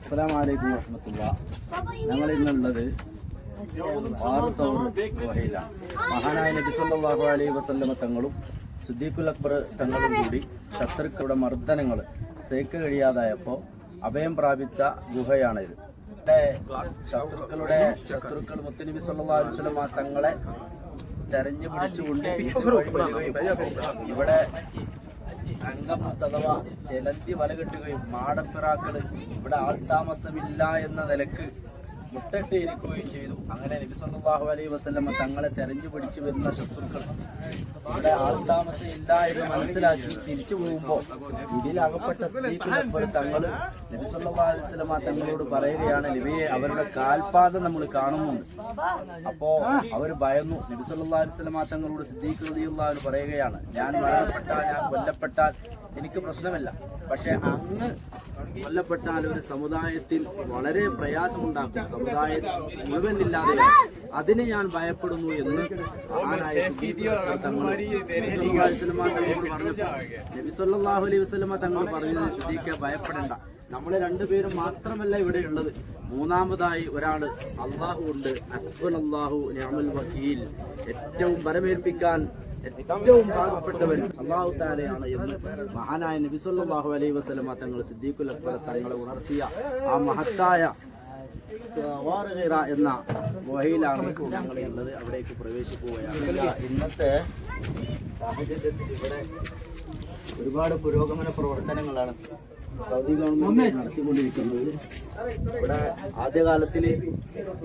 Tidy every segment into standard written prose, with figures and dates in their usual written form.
അസ്സലാമു അലൈക്കും വറഹ്മത്തുള്ളാഹി. ഞങ്ങൾ ഇന്നുള്ളത് ഗുഹയിലാണ്. മഹാനായ നബി സല്ലല്ലാഹു അലൈഹി വസല്ലമ തങ്ങളും സിദ്ദീഖുൽ അക്ബർ തങ്ങളും കൂടി ശത്രുക്കളുടെ മർദ്ദനങ്ങൾ സഹിക്കാൻ കഴിയാതായപ്പോൾ അഭയം പ്രാപിച്ച ഗുഹയാണിത്. ശത്രുക്കൾ മുത്തുനബി സല്ലല്ലാഹു അലൈഹി വസല്ലമ തങ്ങളെ തെരഞ്ഞു പിടിച്ചുകൊണ്ട് ഇവിടെ അംഗമത്ത് അഥവാ ചെലന്തി വല കെട്ടുകയും മാടപ്പിറാക്കള് ഇവിടെ ആൾതാമസമില്ല എന്ന നിലക്ക് മുട്ടിട്ട് ഇരിക്കുകയും ചെയ്തു. അങ്ങനെ നബി സല്ലല്ലാഹു അലൈഹി വസല്ലമ തങ്ങളെ തെരഞ്ഞു പിടിച്ചു വരുന്ന ശത്രുക്കൾ ഇവിടെ ആൾതാമസം ഇല്ല എന്ന് മനസ്സിലാക്കി തിരിച്ചു പോകുമ്പോൾ ഇതിലകപ്പെട്ട സ്ത്രീകൾ തങ്ങൾ നബി സല്ലല്ലാഹു അലൈഹി വസല്ലമ തങ്ങളോട് പറയുകയാണ്, നബിയെ അവരുടെ കാൽപാദം നമ്മൾ കാണുന്നുണ്ട്. അപ്പോ അവർ ഭയന്നു. നബി സല്ലല്ലാഹു അലൈഹി വസല്ലമ തങ്ങളോട് സിദ്ദീഖ് റളിയല്ലാഹു അൻഹു പറയുകയാണ്, ഞാൻ മരണപ്പെട്ടാൽ, ഞാൻ കൊല്ലപ്പെട്ടാൽ എനിക്ക് പ്രശ്നമില്ല, പക്ഷെ അങ്ങ് കൊല്ലപ്പെട്ടാൽ ഒരു സമുദായത്തിൽ വളരെ പ്രയാസമുണ്ടാക്കും, സമുദായം മുഴുവൻ ഇല്ലാതെയാണ്, അതിനെ ഞാൻ ഭയപ്പെടുന്നു എന്ന് നബി സല്ലല്ലാഹു അലൈഹി വസല്ലമ തങ്ങൾ പറഞ്ഞത്, സിദ്ദീഖേ ഭയപ്പെടേണ്ട, നമ്മളെ രണ്ടുപേരും മാത്രമല്ല ഇവിടെ ഉള്ളത്, മൂന്നാമതായി ഒരാള് അള്ളാഹു ഉണ്ട്, ഹസ്ബുനല്ലാഹു നിഅമൽ വകീൽ, ഏറ്റവും ബലമേൽപ്പിക്കാൻ ഏറ്റവും പാവപ്പെട്ടവൻ അല്ലാഹു തആലയാണ് എന്ന് മഹാനായ നബി സല്ലല്ലാഹു അലൈഹി വസല്ലമ തങ്ങൾ സിദ്ദീഖുൽ അക്ബർ തങ്ങളെ ഉണർത്തിയ ആ മഹത്തായ സവാറിഗ എന്ന ഗുഹയിലാണ് ഞങ്ങളുള്ളത്. അവിടേക്ക് പ്രവേശിക്കുകയാണ്. ഇന്നത്തെ സാഹചര്യത്തിൽ ഇവിടെ ഒരുപാട് പുരോഗമന പ്രവർത്തനങ്ങളാണ് സൗദി ഗവൺമെന്റ് നടത്തിക്കൊണ്ടിരിക്കുന്നത്. ഇവിടെ ആദ്യകാലത്തിൽ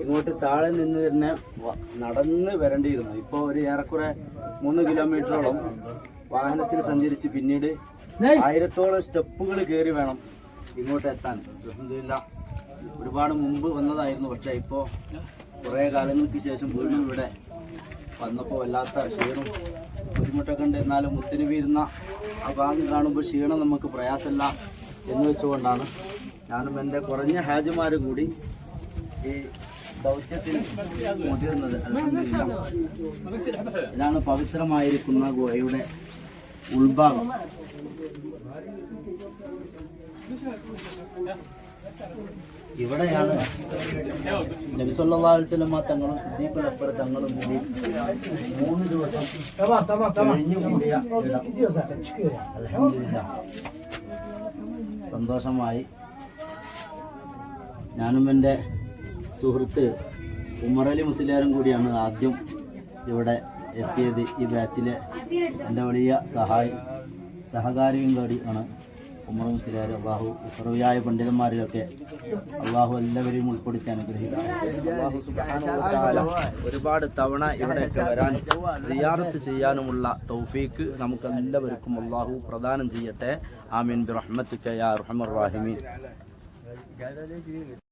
ഇങ്ങോട്ട് താഴെ നിന്ന് തന്നെ നടന്ന് വരേണ്ടിയിരുന്നു. ഇപ്പോൾ ഒരു ഏറെക്കുറെ 3 കിലോമീറ്ററോളം വാഹനത്തിൽ സഞ്ചരിച്ച് പിന്നീട് 1000ഓളം സ്റ്റെപ്പുകൾ കയറി വേണം ഇങ്ങോട്ട് എത്താൻ. അൽഹംദുലില്ലാഹ് ഒരുപാട് മുമ്പ് വന്നതായിരുന്നു, പക്ഷേ ഇപ്പോൾ കുറേ കാലങ്ങൾക്ക് ശേഷം വീണ്ടും ഇവിടെ വന്നപ്പോൾ വല്ലാത്ത ക്ഷീണം ബുദ്ധിമുട്ടൊക്കെ ഉണ്ട്. എന്നാലും മുത്തുനബി ഇരുന്ന ആ ഭാഗം കാണുമ്പോൾ ക്ഷീണം നമുക്ക് പ്രയാസമില്ല എന്ന് വെച്ചുകൊണ്ടാണ് ഞാനും എൻ്റെ കുറഞ്ഞ ഹാജിമാരും കൂടി ഈ ദൗത്യത്തിന് മുതിർന്നത്. ഇതാണ് പവിത്രമായിരിക്കുന്ന ഗുഹയുടെ ഉൾഭാഗം. ഇവിടെയാണ് നബി സല്ലല്ലാഹു അലൈഹി വസല്ലമ തങ്ങളും സിദ്ദീഖുൽ അക്ബർ തങ്ങളും കൂടി 3 ദിവസം കഴിഞ്ഞുകൂടിയ അൽഹംദുലില്ലാഹ് സന്തോഷമായി. ഞാനും എൻ്റെ സുഹൃത്ത് ഉമറലി മുസ്ലിയാരും കൂടിയാണ് ആദ്യം ഇവിടെ എത്തിയത്. ഈ ബാച്ചിലെ എൻ്റെ വലിയ സഹകാരിയും കൂടിയാണ് ഉമർ മുസ്ലിയാർ. അള്ളാഹു സർവ്വയായ പണ്ഡിതന്മാരിലൊക്കെ അള്ളാഹു എല്ലാവരെയും ഉൾപ്പെടുത്തി അനുഗ്രഹിക്കും. അള്ളാഹു സുബ്ഹാനഹു വ തആല ഒരുപാട് തവണ ഇവിടെയൊക്കെ വരാൻ സിയാറത്ത് ചെയ്യാനുമുള്ള തൗഫീക്ക് നമുക്ക് എല്ലാവർക്കും അള്ളാഹു പ്രദാനം ചെയ്യട്ടെ. ആമീൻ ബിറഹ്മതിക യാ അർഹമർ റഹീമീൻ.